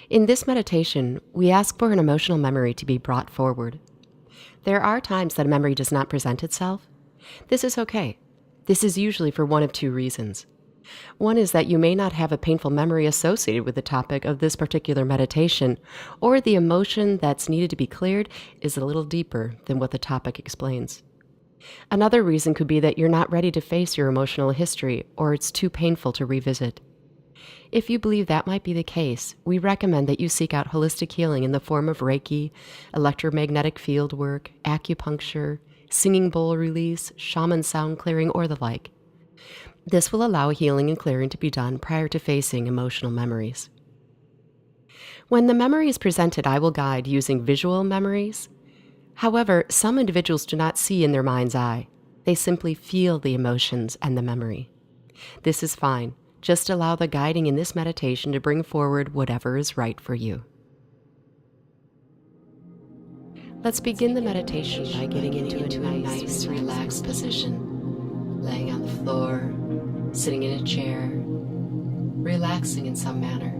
In this meditation, we ask for an emotional memory to be brought forward. There are times that a memory does not present itself. This is okay. This is usually for one of two reasons. One is that you may not have a painful memory associated with the topic of this particular meditation, or the emotion that's needed to be cleared is a little deeper than what the topic explains. Another reason could be that you're not ready to face your emotional history, or it's too painful to revisit. If you believe that might be the case, we recommend that you seek out holistic healing in the form of Reiki, electromagnetic field work, acupuncture, singing bowl release, shaman sound clearing, or the like. This will allow healing and clearing to be done prior to facing emotional memories. When the memory is presented, I will guide using visual memories. However, some individuals do not see in their mind's eye. They simply feel the emotions and the memory. This is fine. Just allow the guiding in this meditation to bring forward whatever is right for you. Let's begin the meditation by getting into a nice, relaxed position, laying on the floor, sitting in a chair, relaxing in some manner.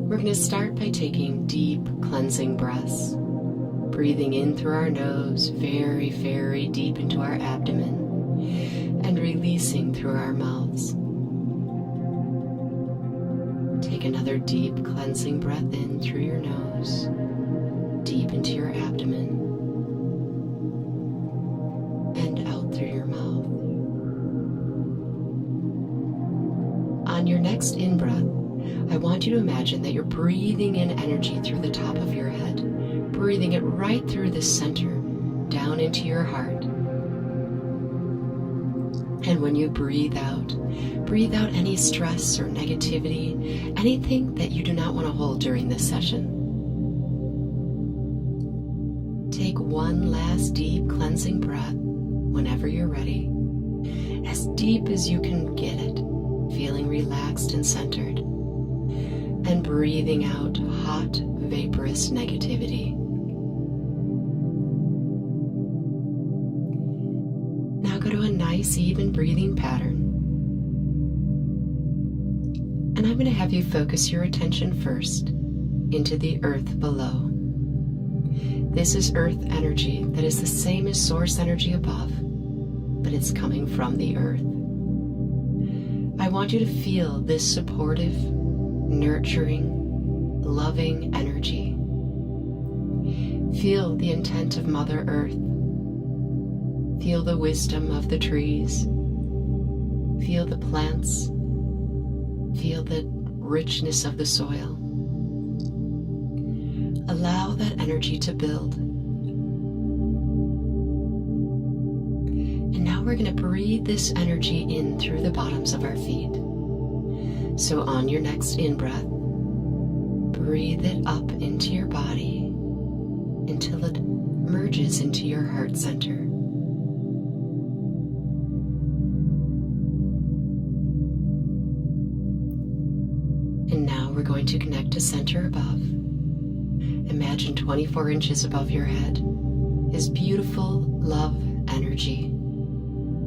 We're going to start by taking deep, cleansing breaths, breathing in through our nose, very, very deep into our abdomen, and releasing through our mouths. Take another deep cleansing breath in through your nose, deep into your abdomen, and out through your mouth. On your next in-breath, I want you to imagine that you're breathing in energy through the top of your head, breathing it right through the center, down into your heart. And when you breathe out any stress or negativity, anything that you do not want to hold during this session. Take one last deep cleansing breath whenever you're ready, as deep as you can get it, feeling relaxed and centered, and breathing out hot, vaporous negativity. Now go to a nice, even breathing pattern. And I'm going to have you focus your attention first into the earth below. This is earth energy that is the same as source energy above, but it's coming from the earth. I want you to feel this supportive, nurturing, loving energy. Feel the intent of Mother Earth. Feel the wisdom of the trees. Feel the plants. Feel the richness of the soil. Allow that energy to build. And now we're going to breathe this energy in through the bottoms of our feet. So on your next in-breath, breathe it up into your body until it merges into your heart center. And now we're going to connect to center above. Imagine 24 inches above your head is beautiful love energy.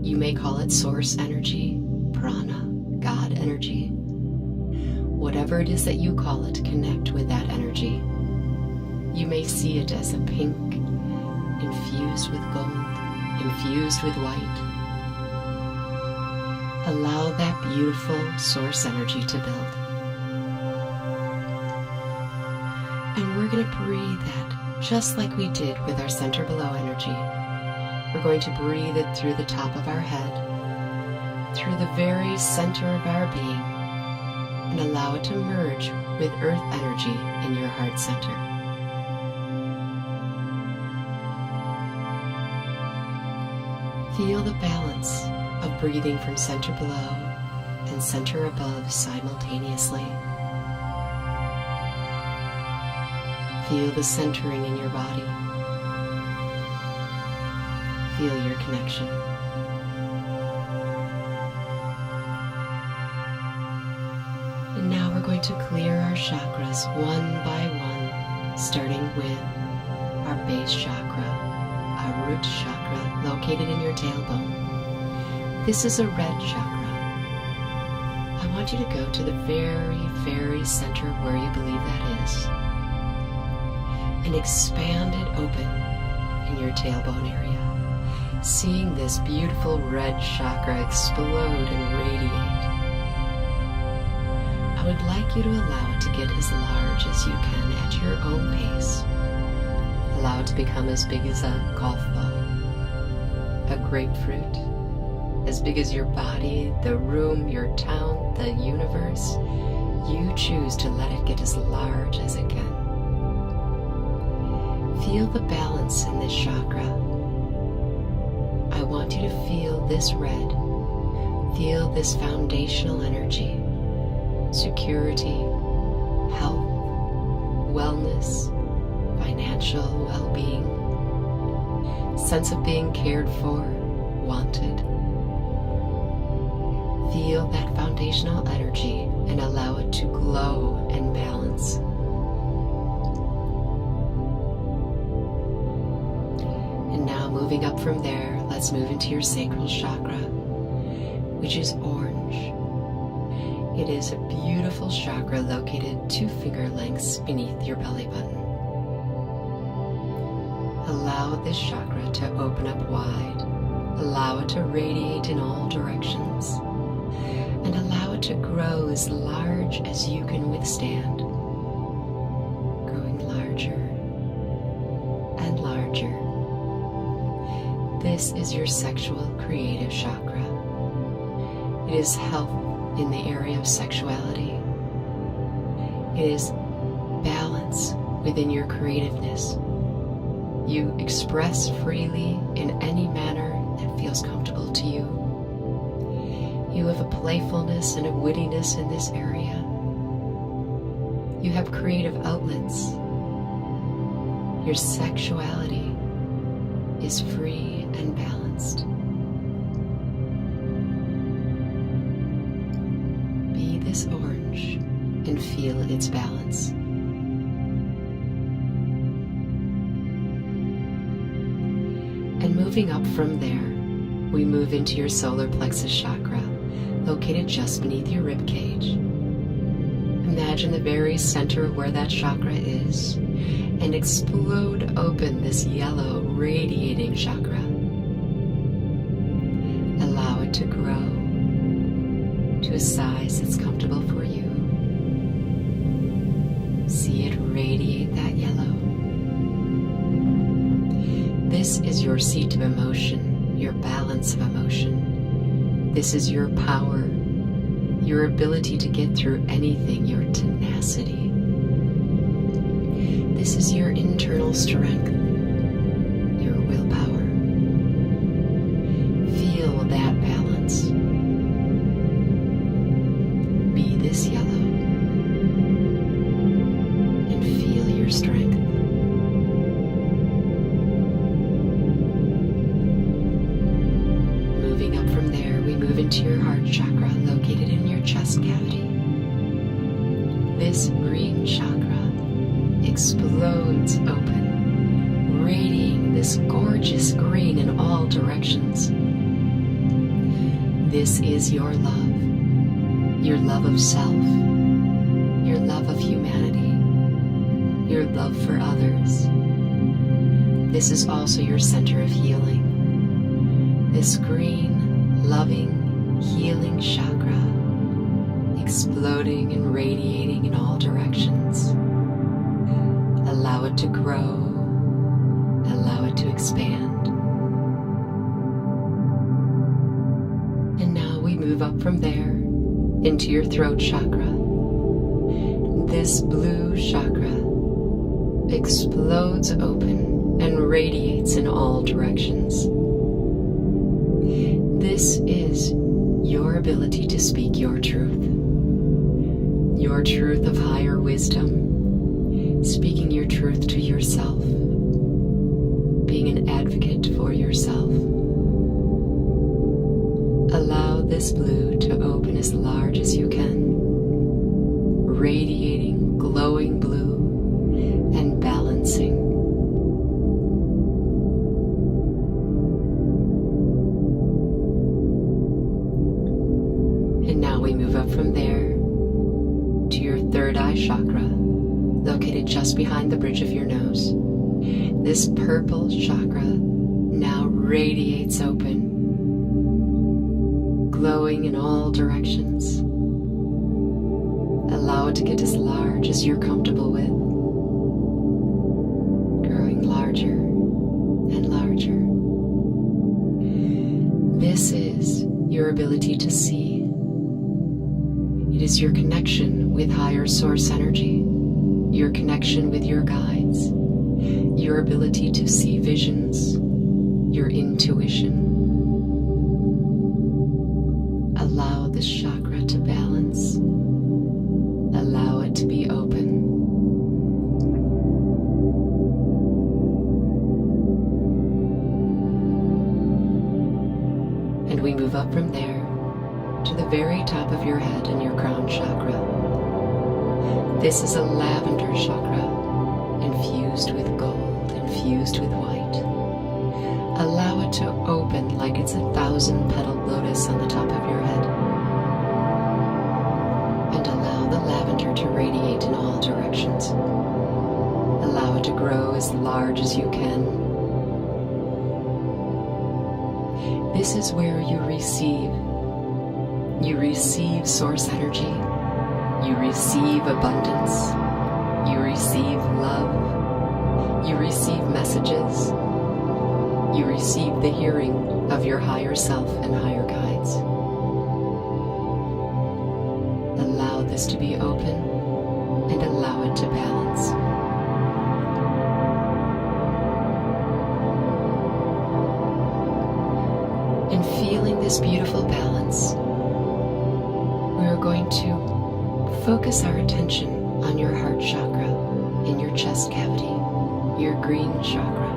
You may call it source energy, prana, God energy. Whatever it is that you call it, connect with that energy. You may see it as a pink, infused with gold, infused with white. Allow that beautiful source energy to build. And we're going to breathe that just like we did with our center below energy. We're going to breathe it through the top of our head, through the very center of our being, and allow it to merge with earth energy in your heart center. Feel the balance of breathing from center below and center above simultaneously. Feel the centering in your body. Feel your connection. And now we're going to clear our chakras one by one, starting with our base chakra, our root chakra located in your tailbone. This is a red chakra. I want you to go to the very, very center where you believe that is, and expand it open in your tailbone area, seeing this beautiful red chakra explode and radiate. I would like you to allow it to get as large as you can at your own pace. Allow it to become as big as a golf ball, a grapefruit, as big as your body, the room, your town, the universe. You choose to let it get as large as it can. Feel the balance in this chakra. I want you to feel this red. Feel this foundational energy, security, health, wellness, financial well-being, sense of being cared for, wanted. Feel that foundational energy and allow it to glow and balance. And now moving up from there, let's move into your sacral chakra, which is orange. It is a beautiful chakra located 2 finger lengths beneath your belly button. Allow this chakra to open up wide. Allow it to radiate in all directions. And allow it to grow as large as you can withstand. Growing larger and larger. This is your sexual creative chakra. It is health in the area of sexuality. It is balance within your creativeness. You express freely in any manner that feels comfortable to you. You have a playfulness and a wittiness in this area. You have creative outlets. Your sexuality is free and balanced. Be this orange and feel its balance. And moving up from there, we move into your solar plexus chakra, located just beneath your rib cage. Imagine the very center of where that chakra is, and explode open this yellow, radiating chakra. Allow it to grow to a size that's comfortable for you. See it radiate that yellow. This is your seat of emotion, your balance of emotion. This is your power, your ability to get through anything, your tenacity. This is your internal strength, your willpower. Feel that balance. Be this yellow and feel your strength. Into your heart chakra located in your chest cavity. This green chakra explodes open, radiating this gorgeous green in all directions. This is your love of self, your love of humanity, your love for others. This is also your center of healing. This green, loving, healing chakra, exploding and radiating in all directions. Allow it to grow, allow it to expand. And now we move up from there into your throat chakra. This blue chakra explodes open and radiates in all directions. This is your ability to speak your truth of higher wisdom, speaking your truth to yourself, being an advocate for yourself. Allow this blue to open as large as you can, radiating, glowing blue, and balancing. And now we move up from there to your third eye chakra, located just behind the bridge of your nose. This purple chakra now radiates open, glowing in all directions. Allow it to get as large as you're comfortable with, growing larger and larger. This is your ability to see. It is your connection with higher source energy, your connection with your guides, your ability to see visions, your intuition. Allow this chakra to balance. Allow it to be open. And we move up from there to the very top of your head and your crown chakra. This is a lavender chakra, infused with gold, infused with white. Allow it to open like it's 1,000-petaled lotus on the top of your head. And allow the lavender to radiate in all directions. Allow it to grow as large as you can. This is where you receive. You receive source energy. You receive abundance. You receive love. You receive messages. You receive the hearing of your higher self and higher guides. Allow this to be open and allow it to balance. In feeling this beautiful balance, we are going to focus our attention on your heart chakra in your chest cavity, your green chakra.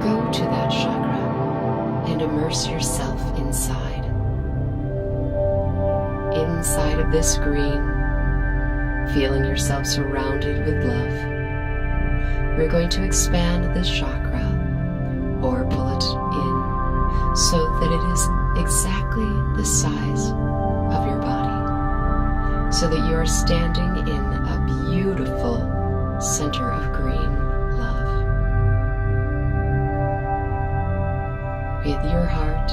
Go to that chakra and immerse yourself inside. Inside of this green, feeling yourself surrounded with love. We're going to expand this chakra or pull it in so that it is exactly the size of your body, so that you are standing in a beautiful center of green love. With your heart,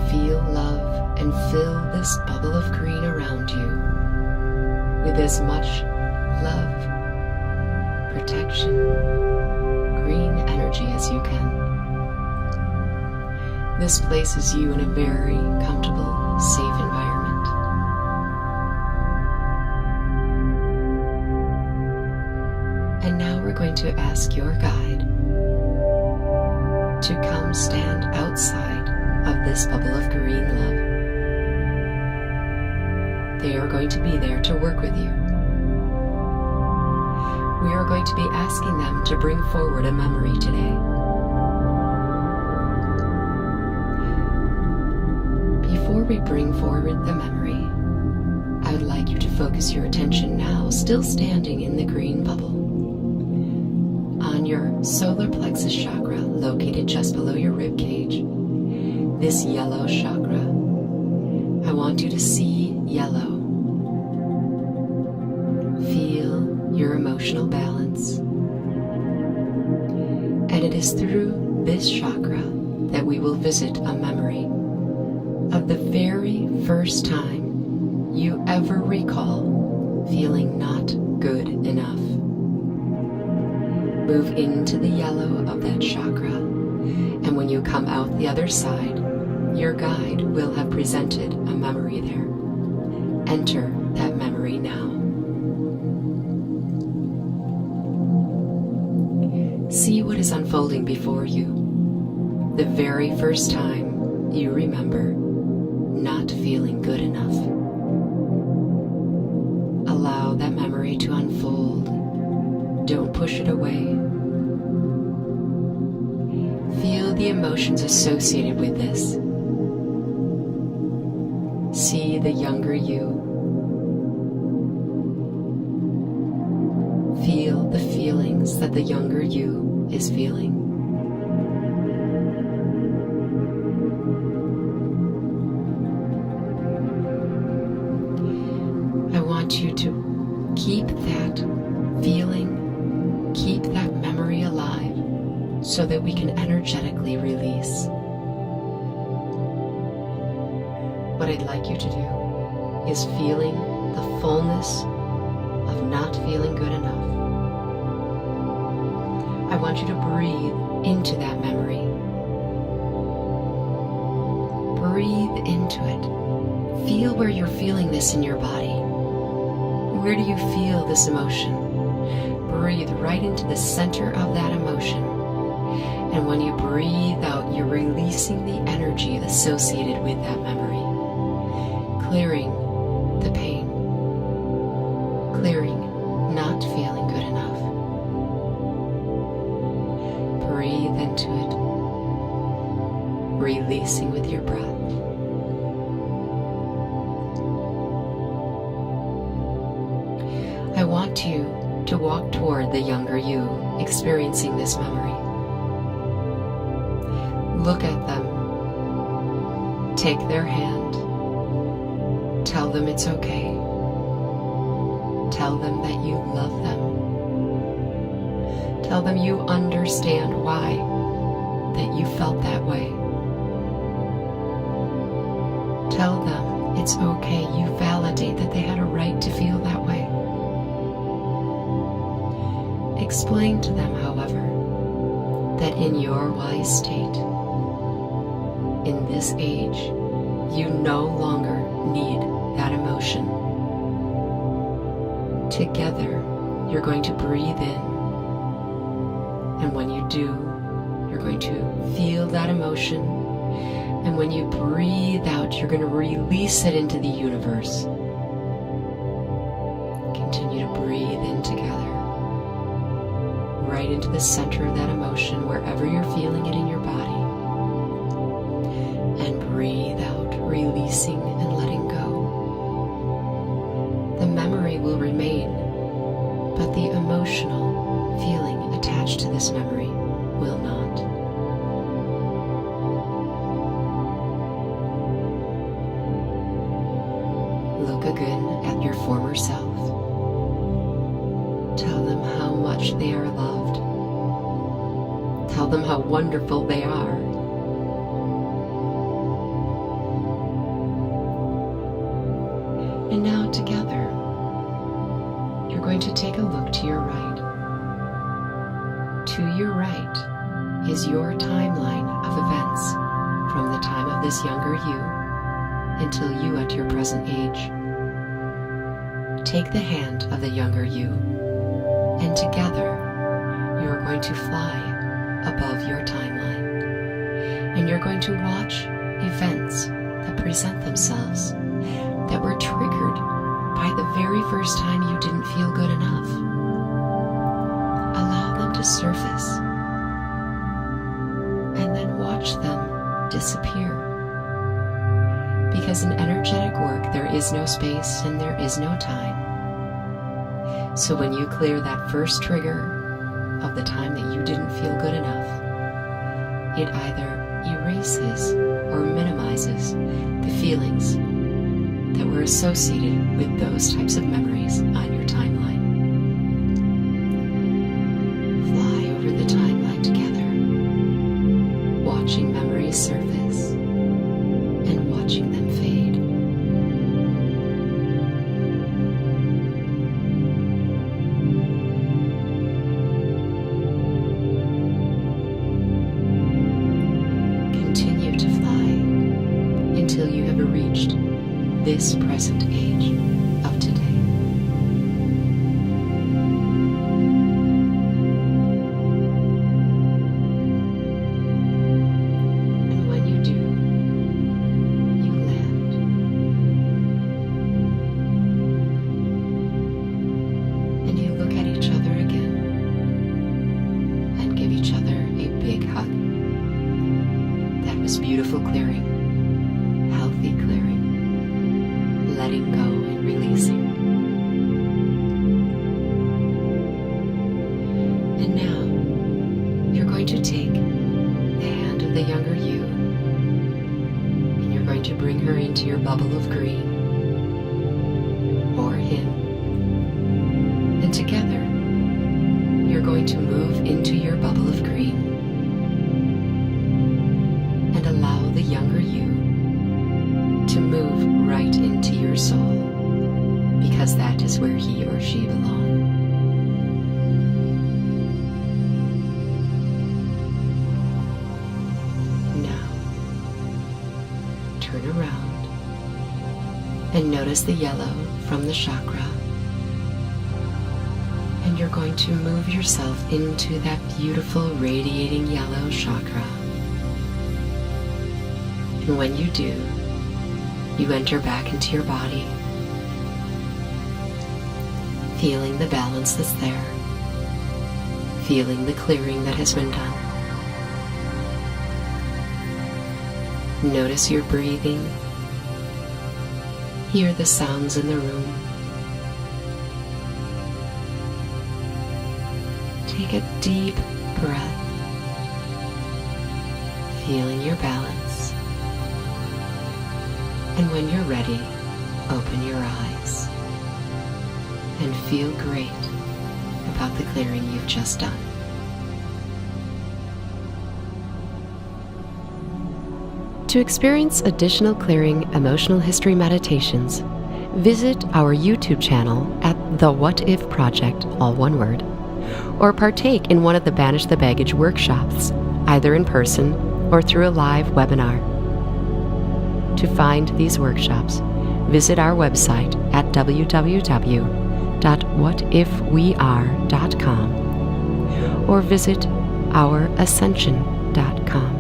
feel love and fill this bubble of green around you with as much love, protection, green energy as you can. This places you in a very comfortable, safe environment. And now we're going to ask your guide to come stand outside of this bubble of green love. They are going to be there to work with you. We are going to be asking them to bring forward a memory today. Before we bring forward the memory, I would like you to focus your attention now, still standing in the green bubble, on your solar plexus chakra located just below your rib cage, this yellow chakra. I want you to see yellow. Feel your emotional balance. And it is through this chakra that we will visit a memory of the very first time you ever recall feeling not good enough. Move into the yellow of that chakra, and when you come out the other side, your guide will have presented a memory there. Enter that memory now. See what is unfolding before you. The very first time you remember not feeling good enough. Allow that memory to unfold. Don't push it away. Feel the emotions associated with this. See the younger you. Feel the feelings that the younger you is feeling. I want you to Keep that feeling, keep that memory alive so that we can energetically release. What I'd like you to do is feeling the fullness of not feeling good enough. I want you to breathe into that memory. Breathe into it. Feel where you're feeling this in your body. Where do you feel this emotion? Breathe right into the center of that emotion. And when you breathe out, you're releasing the energy associated with that memory. Clearing the pain. Clearing not feeling good enough. Breathe into it. Releasing with your breath. I want you to walk toward the younger you experiencing this memory. Look at them. Take their hand. Tell them it's okay. Tell them that you love them. Tell them you understand why that you felt that way. Tell them it's okay. You validate that they had a right to feel that way. Explain to them, however, that in your wise state, in this age, you no longer need that emotion. Together, you're going to breathe in, and when you do, you're going to feel that emotion, and when you breathe out, you're going to release it into the universe. Continue to breathe in together. Right into the center of that emotion, wherever you're feeling it in your body. And breathe out, releasing and letting go. The memory will remain, but the emotional feeling attached to this memory will not. Look again at your former self. Tell them how much they are loved. Tell them how wonderful they are. And now together, you're going to take a look to your right. To your right is your timeline of events from the time of this younger you until you at your present age. Take the hand of the younger you, and together you are going to fly above your timeline, and you're going to watch events that present themselves that were triggered by the very first time you didn't feel good enough. Allow them to surface, and then watch them disappear. Because in energetic work, there is no space and there is no time. So when you clear that first trigger of the time that you didn't feel good enough, it either erases or minimizes the feelings that were associated with those types of memories on your timeline. Fly over the timeline together, watching memories surface and watching them fade. Reached this present age of today. And when you do, you land. And you look at each other again and give each other a big hug. That was beautiful clearing. Healthy clearing, letting go and releasing. And now, you're going to take the hand of the younger you, and you're going to bring her into your bubble of green, or him, And together, you're going to move into your bubble of green and allow the younger you to move right into your soul, because that is where he or she belongs. Now, turn around and notice the yellow from the chakra. And you're going to move yourself into that beautiful radiating yellow chakra. And when you do, you enter back into your body, feeling the balance that's there, feeling the clearing that has been done. Notice your breathing, hear the sounds in the room. Take a deep breath, feeling your balance. And when you're ready, open your eyes and feel great about the clearing you've just done. To experience additional clearing emotional history meditations, visit our YouTube channel at The What If Project, all one word, or partake in one of the Banish the Baggage workshops, either in person or through a live webinar. To find these workshops, visit our website at www.whatifweare.com or visit ourascension.com.